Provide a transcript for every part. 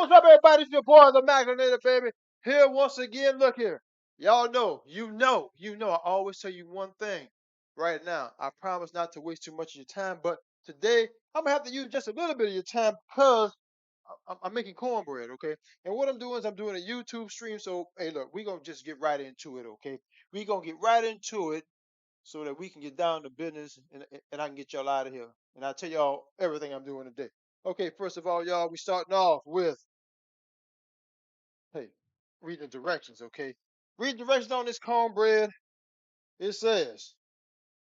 what's up, everybody? It's your boy, the Maglinator, baby. Here once again. Look here. Y'all know, I always tell you one thing right now. I promise not to waste too much of your time, but today I'm gonna have to use just a little bit of your time because I'm making cornbread, okay? And what I'm doing is I'm doing a YouTube stream. So, hey, look, we're gonna just get right into it, okay? We're gonna get right into it so that we can get down to business and I can get y'all out of here. And I'll tell y'all everything I'm doing today. Okay, first of all, y'all, we starting off with, hey, reading the directions, okay? Read the directions on this cornbread. It says,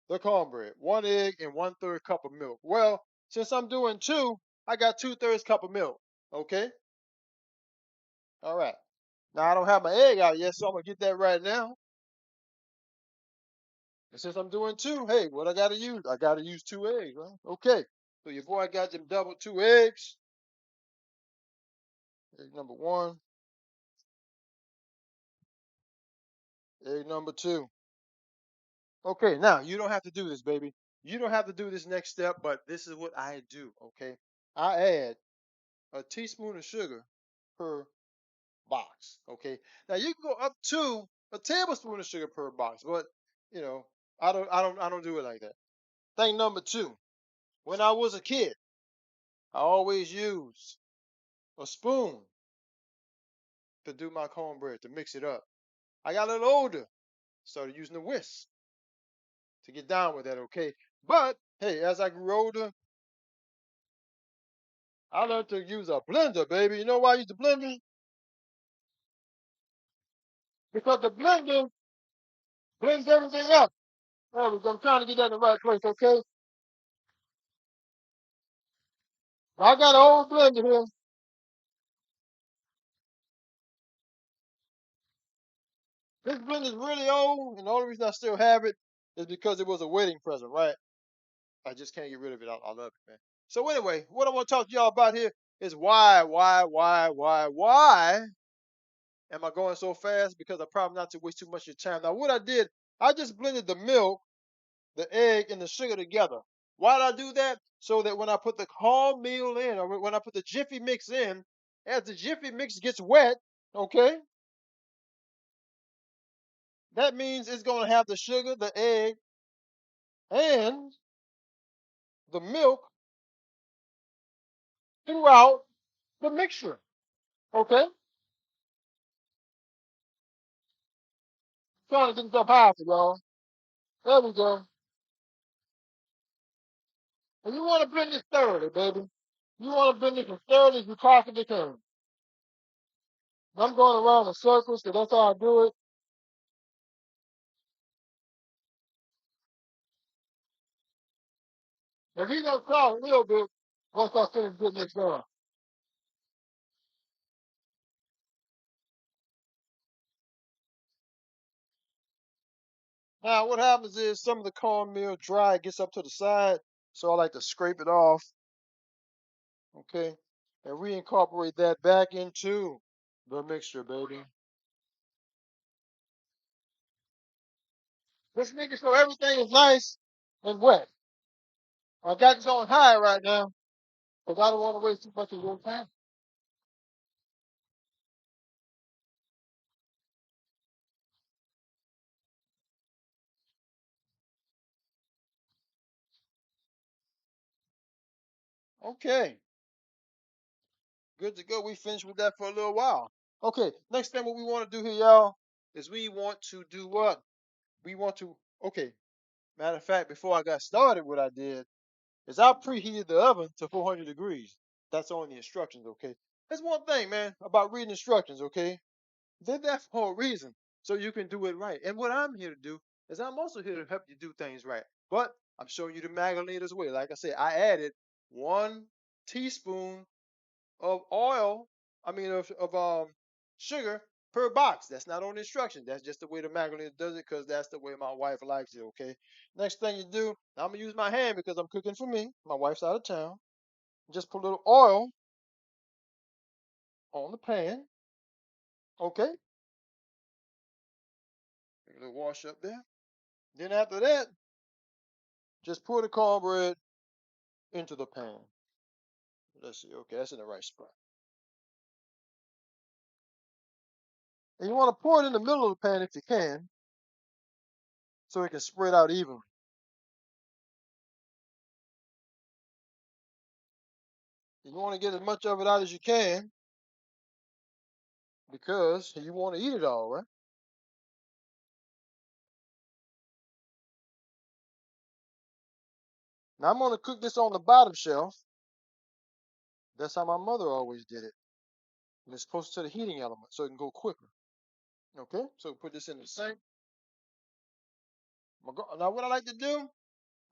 the cornbread, 1 egg and 1/3 cup of milk. Well, since I'm doing two, I got 2/3 cup of milk, okay? All right. Now, I don't have my egg out yet, so I'm going to get that right now. And since I'm doing two, hey, what I got to use? I got to use 2 eggs, right? Okay. So your boy got them double 2 eggs. Egg number one, egg number two. Okay, now you don't have to do this, baby. You don't have to do this next step, but this is what I do, okay? I add a teaspoon of sugar per box, okay? Now you can go up to a tablespoon of sugar per box, but you know, I don't do it like that. Thing number two, when I was a kid, I always used a spoon to do my cornbread to mix it up. I got a little older, started using a whisk to get down with that, okay? But hey, as I grew older, I learned to use a blender, baby. You know why I use the blender? Because the blender blends everything up. There we go. I'm trying to get that in the right place, okay? I got an old blender here. This blender is really old, and the only reason I still have it is because it was a wedding present, right? I just can't get rid of it. I love it, man. So anyway, what I want to talk to y'all about here is why am I going so fast? Because I probably not to waste too much of your time. Now, what I did, I just blended the milk, the egg, and the sugar together. Why did I do that? So that when I put the cornmeal in, or when I put the Jiffy mix in, as the Jiffy mix gets wet, okay, that means it's going to have the sugar, the egg, and the milk throughout the mixture. Okay? Trying to get this up high for y'all. There we go. And you want to blend this thoroughly, baby. You want to blend this as thoroughly as you possibly can. I'm going around in circles, so that's how I do it. If you don't try a little bit, once I finish getting this done. Now, what happens is some of the cornmeal dry, it gets up to the side, so I like to scrape it off, okay, and reincorporate that back into the mixture, baby. Just making sure everything is nice and wet. I got this on high right now because I don't want to waste too much of your time. Okay, good to go. We finished with that for a little while. Okay, next thing what we want to do here, y'all, is we want to do what? We want to, okay, matter of fact, before I got started, what I did is I preheated the oven to 400 degrees. That's on the instructions, okay? That's one thing, man, about reading instructions, okay? They're there for a reason, so you can do it right. And what I'm here to do is I'm also here to help you do things right. But I'm showing you the Magdalena's way. Like I said, I added 1 teaspoon of oil, of sugar per box. That's not on the instruction. That's just the way the Magdalena does it because that's the way my wife likes it, okay? Next thing you do, I'm gonna use my hand because I'm cooking for me. My wife's out of town. Just put a little oil on the pan, okay? Make a little wash up there. Then after that, just pour the cornbread into the pan. Let's see. Okay, that's in the right spot. And you want to pour it in the middle of the pan if you can, so it can spread out evenly. You want to get as much of it out as you can because you want to eat it all, right? Now I'm going to cook this on the bottom shelf. That's how my mother always did it. And it's closer to the heating element so it can go quicker. Okay, so put this in the sink. Now what I like to do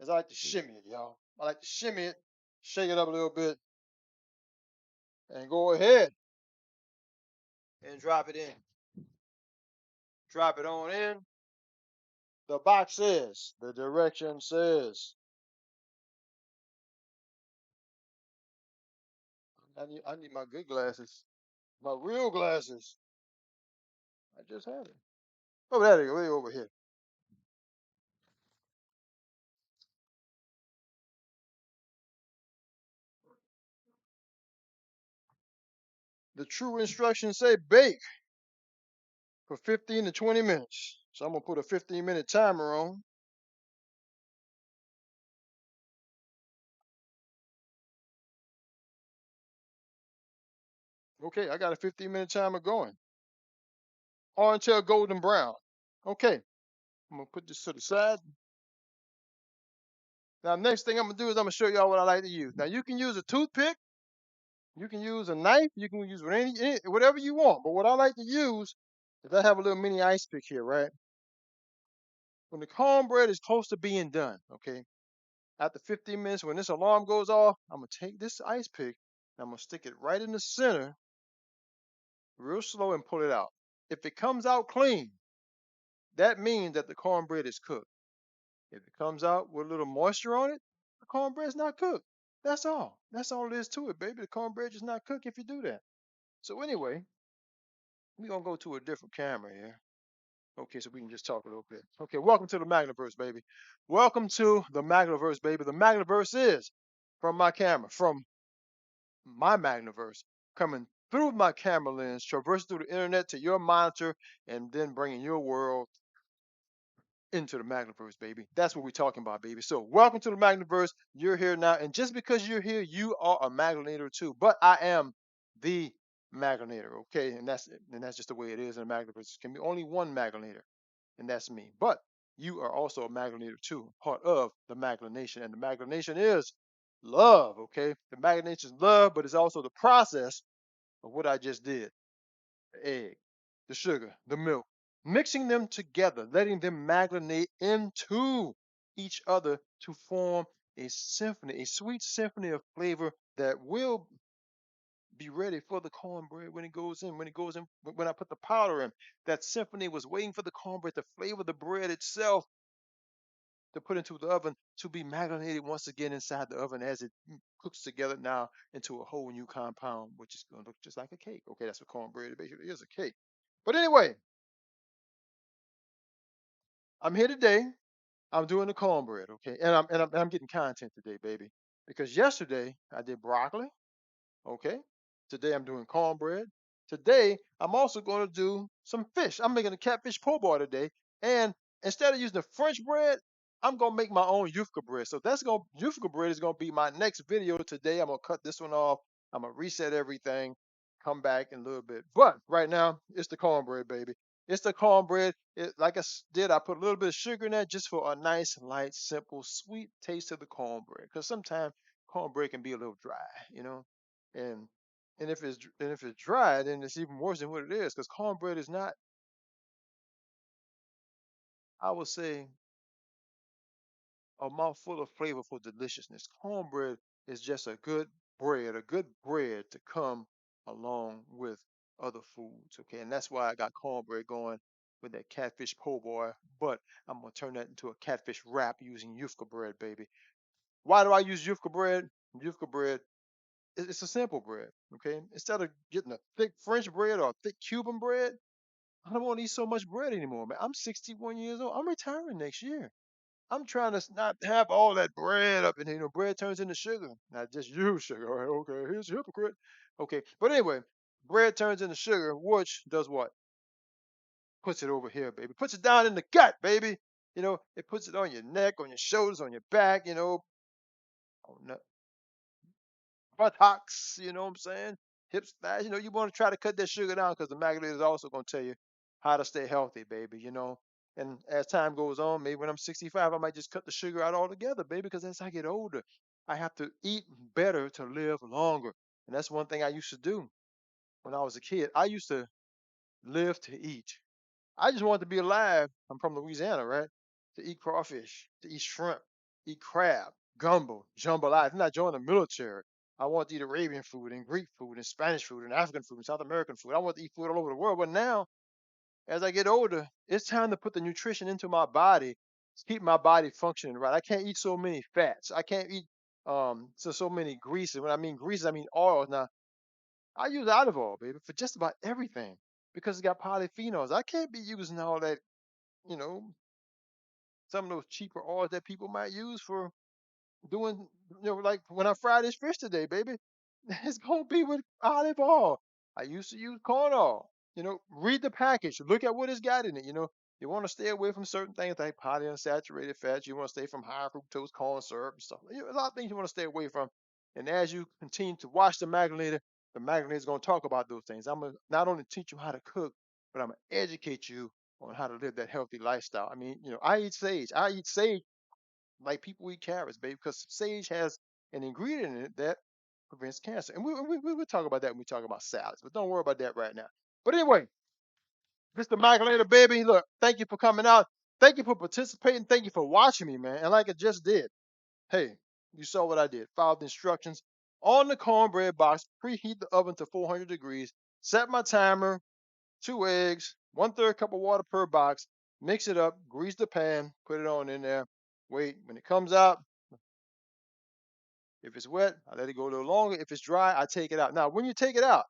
is I like to shimmy it, y'all. I like to shimmy it, shake it up a little bit, and go ahead and drop it in. Drop it on in. The box says, the direction says. I need my good glasses, my real glasses. I just had it. Oh, there they go, way over here. The true instructions say bake for 15 to 20 minutes. So I'm gonna put a 15-minute timer on. Okay, I got a 15-minute timer going. Or until golden brown. Okay, I'm gonna put this to the side. Now, next thing I'm gonna do is I'm gonna show y'all what I like to use. Now, you can use a toothpick, you can use a knife, you can use whatever you want. But what I like to use is I have a little mini ice pick here, right? When the cornbread is close to being done, okay, after 15 minutes, when this alarm goes off, I'm gonna take this ice pick and I'm gonna stick it right in the center, real slow, and pull it out. If it comes out clean, that means that the cornbread is cooked. If it comes out with a little moisture on it, the cornbread's not cooked. That's all. That's all it is to it, baby. The cornbread is not cooked if you do that. So anyway, we're gonna go to a different camera here. Okay, so we can just talk a little bit. Okay, welcome to the Magnaverse, baby. Welcome to the Magnaverse, baby. The Magnaverse is from my camera, from my Magnaverse, coming through my camera lens, traversing through the internet to your monitor, and then bringing your world into the Magnaverse, baby. That's what we're talking about, baby. So, welcome to the Magnaverse. You're here now, and just because you're here, you are a Maglanator too. But I am the Maglanator, okay? And that's just the way it is in the Magnaverse. There can be only one Maglanator, and that's me. But you are also a Maglanator too, part of the Maglanation, and the Maglanation is love, okay? The Maglanation is love, but it's also the process of what I just did: the egg, the sugar, the milk, mixing them together, letting them marinate into each other to form a symphony, a sweet symphony of flavor that will be ready for the cornbread when it goes in. When it goes in, when I put the powder in, that symphony was waiting for the cornbread to flavor the bread itself to put into the oven to be marinated once again inside the oven as it cooks together now into a whole new compound, which is going to look just like a cake. Okay, that's what cornbread basically is, a cake. But anyway, I'm here today. I'm doing the cornbread, okay, and I'm getting content today, baby, because yesterday I did broccoli. Okay. Today I'm doing cornbread. Today I'm also going to do some fish. I'm making a catfish po' boy today. And instead of using the French bread, I'm gonna make my own Yufka bread. So Yufka bread is gonna be my next video today. I'm gonna cut this one off. I'm gonna reset everything, come back in a little bit. But right now, it's the cornbread, baby. It's the cornbread. Like did, I put a little bit of sugar in there just for a nice, light, simple, sweet taste of the cornbread. Because sometimes cornbread can be a little dry, you know and and if it's dry, then it's even worse than what it is. Because cornbread is not, I would say, a mouthful of flavorful deliciousness. Cornbread is just a good bread to come along with other foods. Okay, and that's why I got cornbread going with that catfish po' boy. But I'm gonna turn that into a catfish wrap using Yufka bread, baby. Why do I use Yufka bread? Yufka bread, it's a simple bread. Okay, instead of getting a thick French bread or a thick Cuban bread, I don't want to eat so much bread anymore, man. I'm 61 years old. I'm retiring next year. I'm trying to not have all that bread up in here. Bread turns into sugar. Not just you, sugar. All right, okay, here's a hypocrite. Okay, but anyway, bread turns into sugar, which does what? puts it over here, baby. Puts it down in the gut, baby. It puts it on your neck, on your shoulders, on your back, on the buttocks, you know what I'm saying? Hips, thighs, you want to try to cut that sugar down because the magnet is also going to tell you how to stay healthy, baby. And as time goes on, maybe when I'm 65, I might just cut the sugar out altogether, baby, because as I get older, I have to eat better to live longer. And that's one thing I used to do when I was a kid. I used to live to eat. I just wanted to be alive. I'm from Louisiana, right? To eat crawfish, to eat shrimp, eat crab, gumbo, jambalaya. Then I joined the military. I want to eat Arabian food and Greek food and Spanish food and African food and South American food. I want to eat food all over the world. But now, as I get older, it's time to put the nutrition into my body to keep my body functioning right. I can't eat so many fats. I can't eat so many greases. When I mean greases, I mean oils. Now, I use olive oil, baby, for just about everything because it's got polyphenols. I can't be using all that, you know, some of those cheaper oils that people might use for doing, like when I fry this fish today, baby, it's gonna be with olive oil. I used to use corn oil. Read the package, look at what it's got in it. You want to stay away from certain things like polyunsaturated fats. You want to stay from high fructose corn syrup and stuff. A lot of things you want to stay away from. And as you continue to watch the magnet is going to talk about those things. I'm gonna not only teach you how to cook, but I'm gonna educate you on how to live that healthy lifestyle. I mean, I eat sage. I eat sage like people eat carrots, baby, because sage has an ingredient in it that prevents cancer. And we'll talk about that when we talk about salads, but don't worry about that right now. But anyway, Mr. Michael baby, look, thank you for coming out. Thank you for participating. Thank you for watching me, man. And like I just did, hey, you saw what I did. Followed the instructions on the cornbread box, preheat the oven to 400 degrees, set my timer, 2 eggs, 1/3 cup of water per box, mix it up, grease the pan, put it on in there. Wait, when it comes out, if it's wet, I let it go a little longer. If it's dry, I take it out. Now, when you take it out,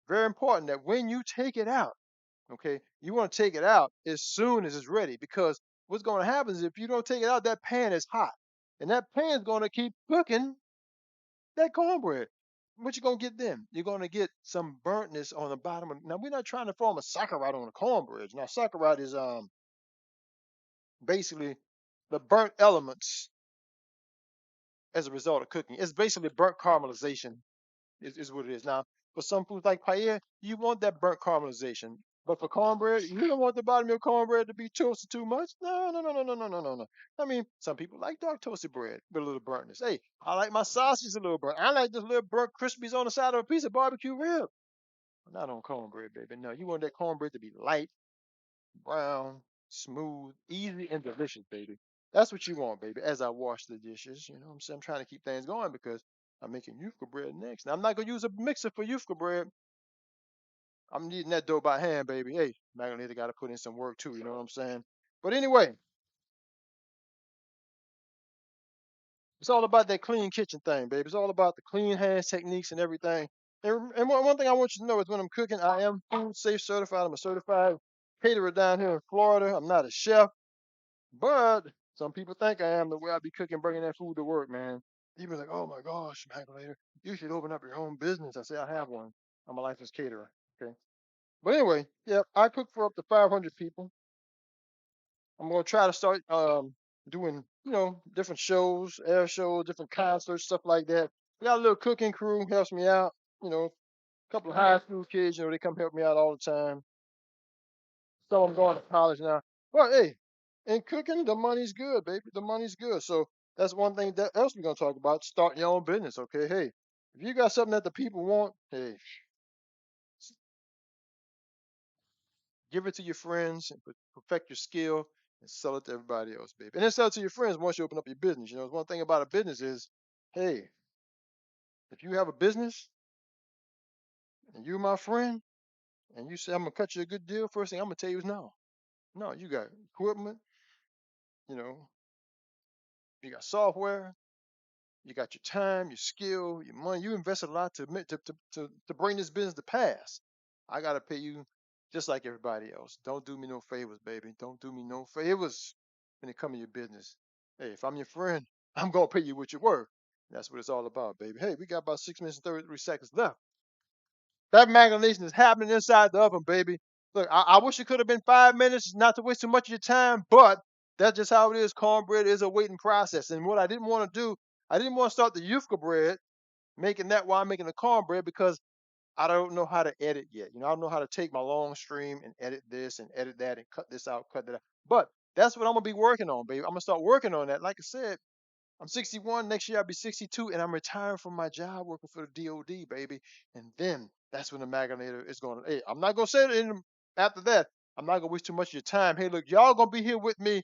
very important that when you take it out, okay, you want to take it out as soon as it's ready because what's going to happen is if you don't take it out, that pan is hot. And that pan is going to keep cooking that cornbread. What you gonna get then? You're gonna get some burntness on the bottom. Now we're not trying to form a saccharide on the cornbread. Now saccharide is basically the burnt elements as a result of cooking. It's basically burnt caramelization is what it is. Now, for some foods like paella, you want that burnt caramelization. But for cornbread, you don't want the bottom of your cornbread to be toasted too much. No, no, no, no, no, no, no, no, no. I mean, some people like dark toasted bread with a little burntness. Hey, I like my sausage a little burnt. I like this little burnt crispies on the side of a piece of barbecue rib. Not on cornbread, baby. No, you want that cornbread to be light, brown, smooth, easy, and delicious, baby. That's what you want, baby. As I wash the dishes, you know what I'm saying? I'm trying to keep things going because I'm making Yufka bread next. Now, I'm not going to use a mixer for Yufka bread. I'm kneading that dough by hand, baby. Hey, Magneto got to put in some work too, you know what I'm saying? But anyway, it's all about that clean kitchen thing, baby. It's all about the clean hands techniques and everything. And one thing I want you to know is when I'm cooking, I am food safe certified. I'm a certified caterer down here in Florida. I'm not a chef. But some people think I am the way I be cooking, bringing that food to work, man. People like, oh my gosh, Magdalena, you should open up your own business. I say I have one. I'm a licensed caterer. Okay. But anyway, yeah, I cook for up to 500 people. I'm gonna try to start doing, different shows, air shows, different concerts, stuff like that. We got a little cooking crew helps me out. You know, a couple of high school kids, they come help me out all the time. So I'm going to college now. Well, hey, in cooking, the money's good, baby. The money's good. So that's one thing that else we're gonna talk about. Starting your own business, okay? Hey, if you got something that the people want, hey, give it to your friends and perfect your skill and sell it to everybody else, baby. And then sell it to your friends once you open up your business. One thing about a business is, hey, if you have a business and you're my friend and you say I'm gonna cut you a good deal, first thing I'm gonna tell you is no. No, you got equipment, you know, you got software, you got your time, your skill, your money. You invested a lot to bring this business to pass. I gotta pay you just like everybody else. Don't do me no favors, baby. Don't do me no favors when it comes to your business. Hey, if I'm your friend, I'm gonna pay you what you're worth. That's what it's all about, baby. Hey, we got about 6 minutes and 33 seconds left. That marination is happening inside the oven, baby. Look, I wish it could have been 5 minutes, not to waste too much of your time, but that's just how it is. Cornbread is a waiting process. And what I didn't want to do, I didn't want to start the Yufka bread, making that while I'm making the cornbread because I don't know how to edit yet. I don't know how to take my long stream and edit this and edit that and cut this out, cut that out. But that's what I'm gonna be working on, baby. I'm gonna start working on that. Like I said, I'm 61. Next year I'll be 62, and I'm retiring from my job working for the DOD, baby. And then that's when the Magnator is going to. Hey, I'm not gonna say it after that. I'm not gonna waste too much of your time. Hey, look, y'all gonna be here with me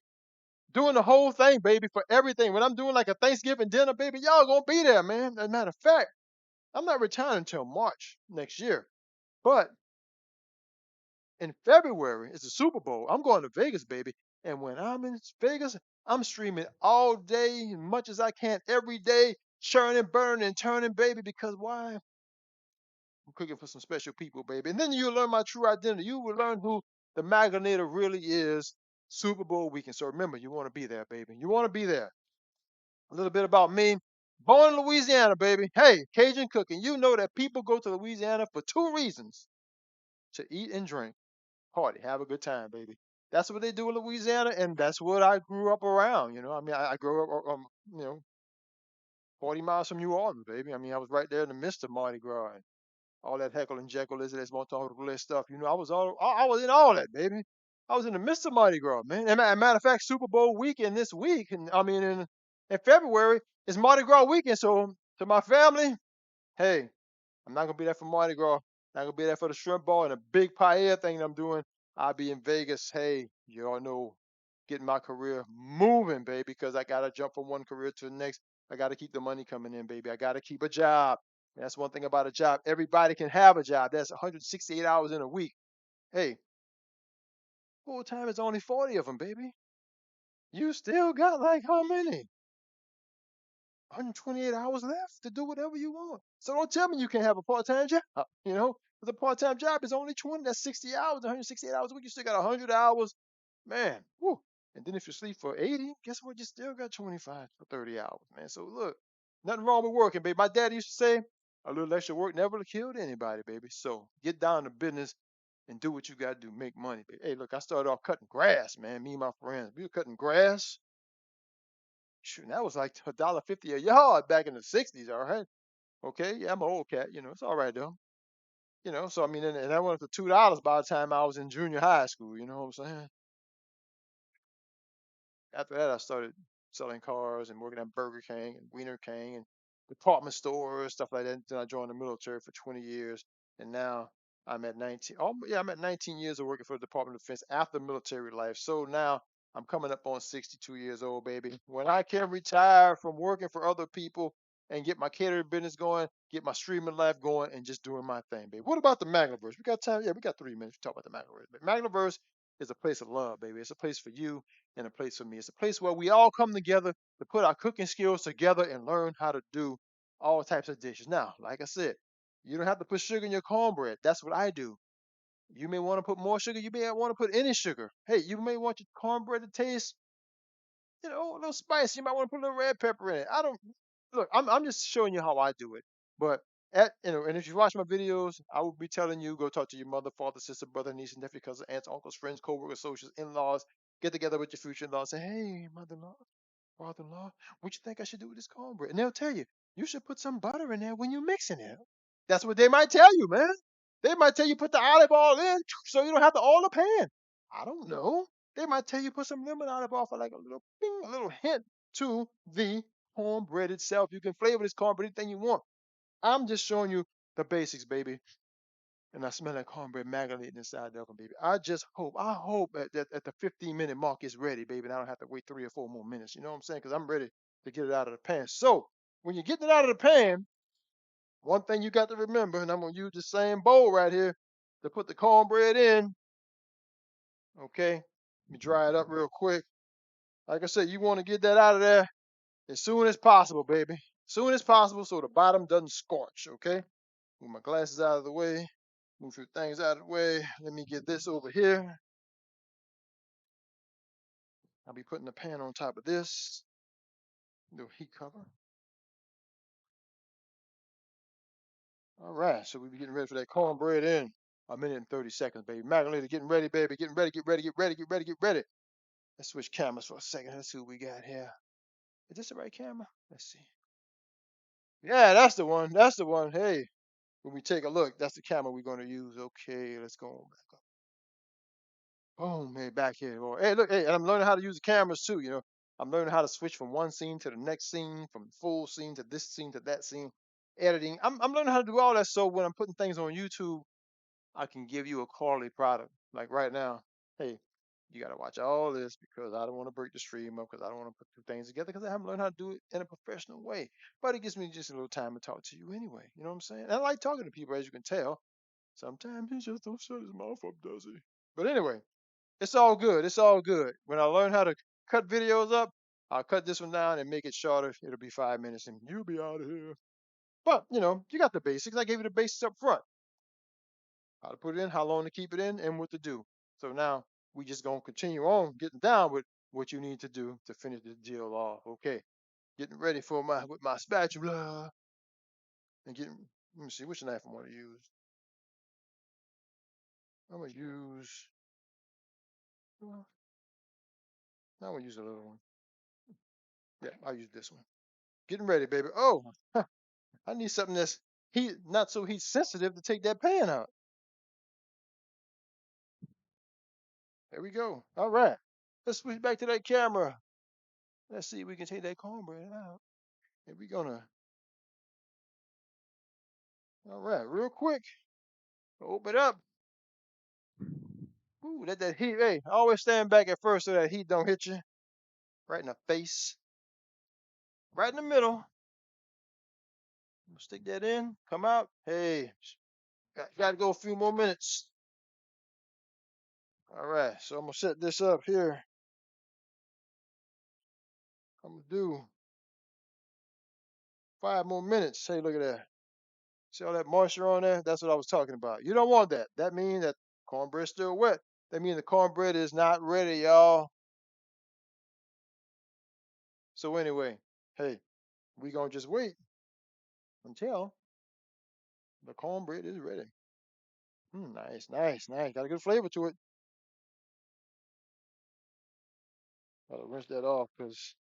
doing the whole thing, baby, for everything. When I'm doing like a Thanksgiving dinner, baby, y'all gonna be there, man. As a matter of fact, I'm not retiring until March next year. But in February, it's the Super Bowl. I'm going to Vegas, baby. And when I'm in Vegas, I'm streaming all day, as much as I can, every day, churning, burning, and turning, baby. Because why? I'm cooking for some special people, baby. And then you'll learn my true identity. You will learn who the Magnator really is Super Bowl weekend. So remember, you want to be there, baby. You want to be there. A little bit about me. Born in Louisiana, baby. Hey, Cajun cooking. You know that people go to Louisiana for two reasons: to eat and drink. Party, have a good time, baby. That's what they do in Louisiana, and that's what I grew up around. I mean, I grew up, 40 miles from New Orleans, baby. I mean, I was right there in the midst of Mardi Gras and all that heckle and jekyll, is this multi stuff. I was in all that, baby. I was in the midst of Mardi Gras, man. And matter of fact, Super Bowl weekend this week, and I mean, in February, it's Mardi Gras weekend. So to my family, hey, I'm not gonna be there for Mardi Gras. Not gonna be there for the shrimp ball and a big paella thing that I'm doing. I'll be in Vegas. Hey, you all know, getting my career moving, baby, because I gotta jump from one career to the next. I gotta keep the money coming in, baby. I gotta keep a job. That's one thing about a job. Everybody can have a job. That's 168 hours in a week. Hey, full time is only 40 of them, baby. You still got like how many? 128 hours left to do whatever you want. So don't tell me you can't have a part-time job. You know, the part-time job is only 20. That's 60 hours, 168 hours a week. You still got 100 hours, man. Whew. And then if you sleep for 80, guess what? You still got 25 for 30 hours, man. So look, nothing wrong with working, baby. My dad used to say, a little extra work never killed anybody, baby. So get down to business and do what you got to do. Make money, baby. Hey, look, I started off cutting grass, man. Me and my friends, we were cutting grass. Shoot, that was like $1.50 a yard back in the '60s. All right, okay, yeah, I'm an old cat. It's all right though. So I mean, and that went up to $2 by the time I was in junior high school. You know what I'm saying? After that, I started selling cars and working at Burger King and Wiener King and department stores, stuff like that. Then I joined the military for 20 years, and now I'm at 19. Oh, yeah, I'm at 19 years of working for the Department of Defense after military life. So now I'm coming up on 62 years old, baby. When I can retire from working for other people and get my catering business going, get my streaming life going, and just doing my thing, baby. What about the Magnaverse? We got time? Yeah, we got 3 minutes to talk about the Magnaverse. But Magnaverse is a place of love, baby. It's a place for you and a place for me. It's a place where we all come together to put our cooking skills together and learn how to do all types of dishes. Now, like I said, you don't have to put sugar in your cornbread. That's what I do. You may want to put more sugar. You may want to put any sugar. Hey, you may want your cornbread to taste, a little spicy. You might want to put a little red pepper in it. I don't look. I'm just showing you how I do it. But and if you watch my videos, I will be telling you go talk to your mother, father, sister, brother, niece, and nephew, cousin, aunts, uncles, friends, co-workers, associates, in-laws. Get together with your future in-laws. Say, hey, mother-in-law, father-in-law, what you think I should do with this cornbread? And they'll tell you, you should put some butter in there when you're mixing it. That's what they might tell you, man. They might tell you put the olive oil in so you don't have to oil the pan. I don't know. They might tell you put some lemon olive oil for like a little bing, a little hint to the cornbread itself. You can flavor this cornbread anything you want. I'm just showing you the basics, baby. And I smell that cornbread maggoting inside the oven, baby. I hope at the 15-minute mark it's ready, baby, and I don't have to wait 3 or 4 more minutes. You know what I'm saying? Because I'm ready to get it out of the pan. So when you're getting it out of the pan, one thing you got to remember, and I'm gonna use the same bowl right here to put the cornbread in. Okay, let me dry it up real quick. Like I said, you want to get that out of there as soon as possible, baby. Soon as possible, so the bottom doesn't scorch. Okay. Move my glasses out of the way. Move your things out of the way. Let me get this over here. I'll be putting the pan on top of this. Little heat cover. All right, so we'll be getting ready for that cornbread in. A minute and 30 seconds, baby. Magdalena getting ready, baby. Getting ready, get ready, get ready, get ready, get ready. Let's switch cameras for a second. Let's see what we got here. Is this the right camera? Let's see. Yeah, that's the one. That's the one. Hey, when we take a look, that's the camera we're going to use. Okay, let's go on back up. Boom, hey, back here. Or, hey, look, hey, and I'm learning how to use the cameras too. I'm learning how to switch from one scene to the next scene, from full scene to this scene to that scene. Editing. I'm learning how to do all that. So when I'm putting things on YouTube, I can give you a quality product. Like right now, hey, you got to watch all this because I don't want to break the stream up because I don't want to put two things together because I haven't learned how to do it in a professional way. But it gives me just a little time to talk to you anyway. You know what I'm saying? And I like talking to people, as you can tell. Sometimes he just don't shut his mouth up, does he? But anyway, it's all good. It's all good. When I learn how to cut videos up, I'll cut this one down and make it shorter. It'll be 5 minutes and you'll be out of here. But, you got the basics. I gave you the basics up front. How to put it in, how long to keep it in, and what to do. So now we just gonna continue on getting down with what you need to do to finish the deal off. Okay. Getting ready for my with my spatula and getting let me see which knife I want to use. I'm gonna use well, I'm gonna use a little one. Yeah, I'll use this one. Getting ready, baby. Oh, I need something that's heat not so heat sensitive to take that pan out. There we go. All right. Let's switch back to that camera. Let's see if we can take that cornbread out. And we're gonna all right, real quick. Open up. Ooh, let that heat. Hey, always stand back at first so that heat don't hit you right in the face, right in the middle. Stick that in. Come out. Hey, got to go a few more minutes. All right, so I'm gonna set this up here. I'm gonna do 5 more minutes. Hey, look at that. See all that moisture on there? That's what I was talking about. You don't want that. That means that cornbread's still wet. That means the cornbread is not ready, y'all. So anyway, hey, we gonna just wait until the cornbread is ready. Nice, nice, nice. Got a good flavor to it. Gotta rinse that off because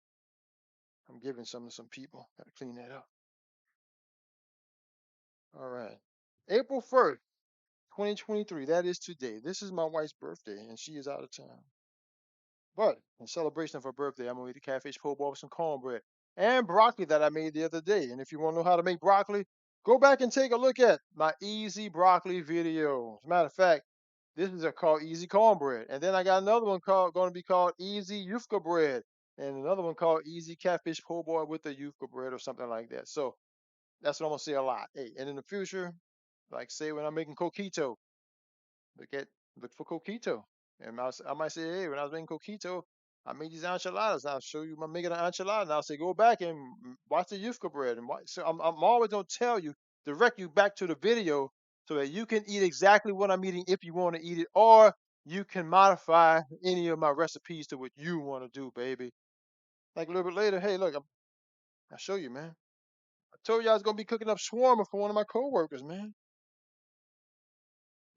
I'm giving some to some people. Gotta clean that up. All right. April 1st, 2023. That is today. This is my wife's birthday, and she is out of town. But in celebration of her birthday, I'm gonna eat a catfish po' boy with some cornbread and broccoli that I made the other day. And if you want to know how to make broccoli, go back and take a look at my easy broccoli video. As a matter of fact, this is called easy cornbread, and then I got another one called going to be called easy yufka bread, and another one called easy catfish po' boy with the yufka bread or something like that. So that's what I'm gonna say a lot. Hey, and in the future, like say when I'm making coquito, look at look for coquito. And I might say, hey, when I was making coquito, I made these enchiladas. I'll show you my making an enchilada. And I'll say, go back and watch the yufka bread. And watch. So I'm always gonna tell you, direct you back to the video so that you can eat exactly what I'm eating if you want to eat it, or you can modify any of my recipes to what you want to do, baby. Like a little bit later, hey, look, I'll show you, man. I told you I was gonna be cooking up shawarma for one of my coworkers, man.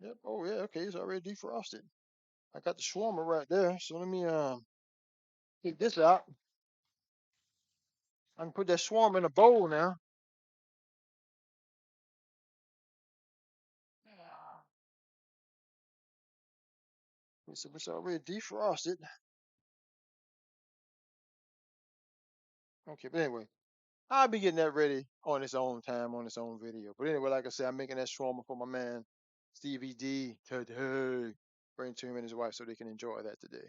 Yep. Oh yeah. Okay. It's already defrosted. I got the shawarma right there. So let me take this out. I can put that shawarma in a bowl now. It's already defrosted. Okay, but anyway, I'll be getting that ready on its own time, on its own video. But anyway, like I said, I'm making that shawarma for my man Stevie D today. Bring to him and his wife so they can enjoy that today.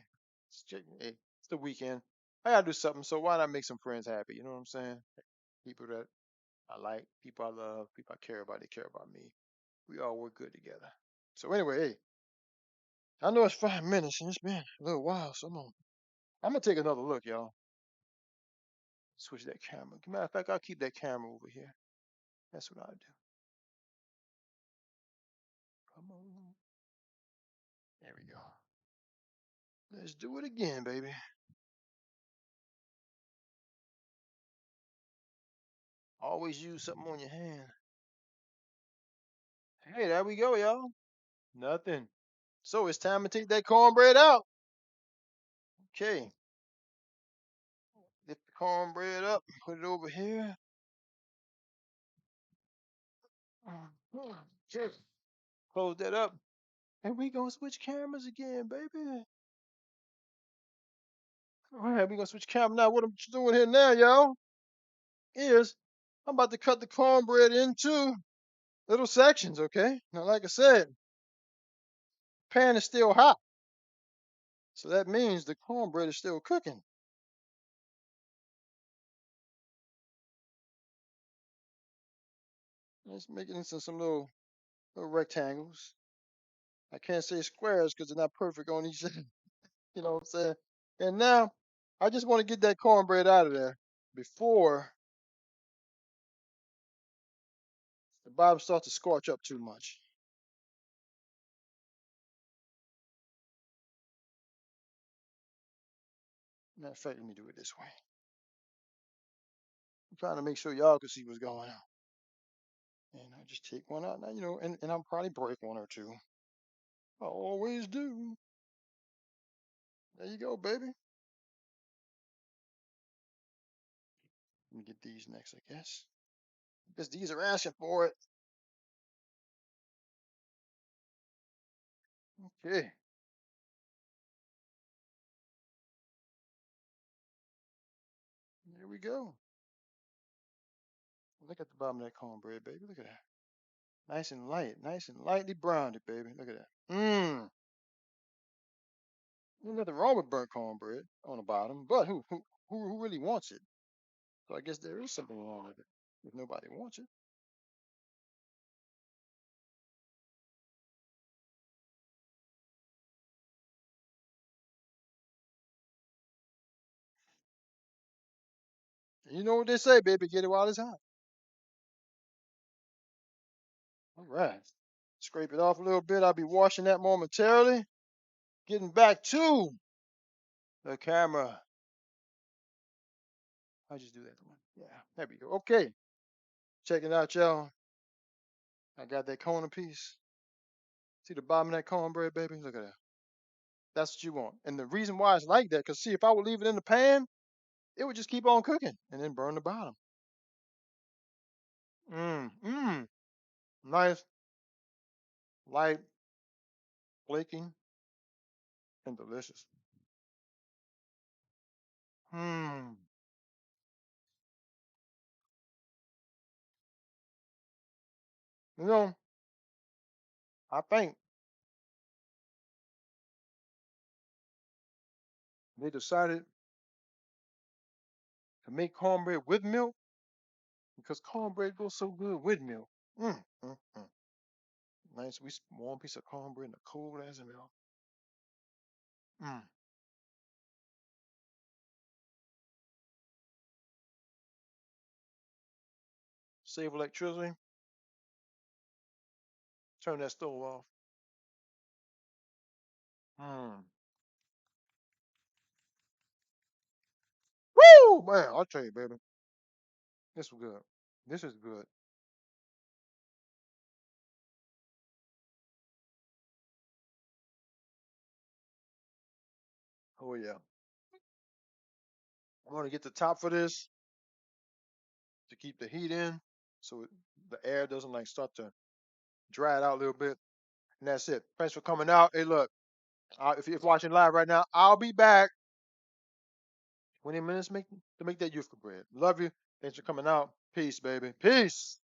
Hey, it's the weekend. I gotta do something, so why not make some friends happy? You know what I'm saying? People that I like, people I love, people I care about, they care about me. We all work good together. So anyway, hey, I know it's 5 minutes and it's been a little while, so I'm gonna take another look, y'all. Switch that camera. Matter of fact, I'll keep that camera over here. That's what I'll do. Come on. There we go. Let's do it again, baby. Always use something on your hand. Hey, there we go, y'all. Nothing. So it's time to take that cornbread out. Okay. Lift the cornbread up. Put it over here. Okay. Close that up. And we gonna switch cameras again, baby. All right, we gonna switch camera now. What I'm doing here now, y'all, is I'm about to cut the cornbread into little sections, okay? Now, like I said, pan is still hot. So that means the cornbread is still cooking. Let's make it into some little rectangles. I can't say squares because they're not perfect on each end. You know what I'm saying? And now I just want to get that cornbread out of there before the bottom starts to scorch up too much. Matter of fact, let me do it this way. I'm trying to make sure y'all can see what's going on. And I just take one out now, and I'll probably break one or two. I always do. There you go, baby. Let me get these next, I guess. Because these are asking for it. Okay. There we go. Look at the bottom of that cornbread, baby. Look at that. Nice and light. Nice and lightly browned, baby. Look at that. Mmm. There's nothing wrong with burnt cornbread on the bottom, but who really wants it? So I guess there is something wrong with it if nobody wants it. And you know what they say, baby, get it while it's hot. All right. Scrape it off a little bit. I'll be washing that momentarily. Getting back to the camera. I'll just do that one. Yeah, there we go. Okay. Check it out, y'all. I got that corner piece. See the bottom of that cornbread, baby? Look at that. That's what you want. And the reason why it's like that, because see, if I would leave it in the pan, it would just keep on cooking and then burn the bottom. Mmm. Nice, light, flaking, and delicious. Mmm. You know, I think they decided to make cornbread with milk because cornbread goes so good with milk. Mm. Nice, warm piece of cornbread and a cold ass milk. Mm. Save electricity. Turn that stove off. Mm. Woo, man! I'll tell you, baby, this was good. This is good. Oh yeah. I'm gonna get the top for this to keep the heat in, so the air doesn't like start to dry it out a little bit. And that's it. Thanks for coming out. Hey, look, if you're watching live right now, I'll be back 20 minutes to make that Yucca bread. Love you. Thanks for coming out. Peace, baby. Peace.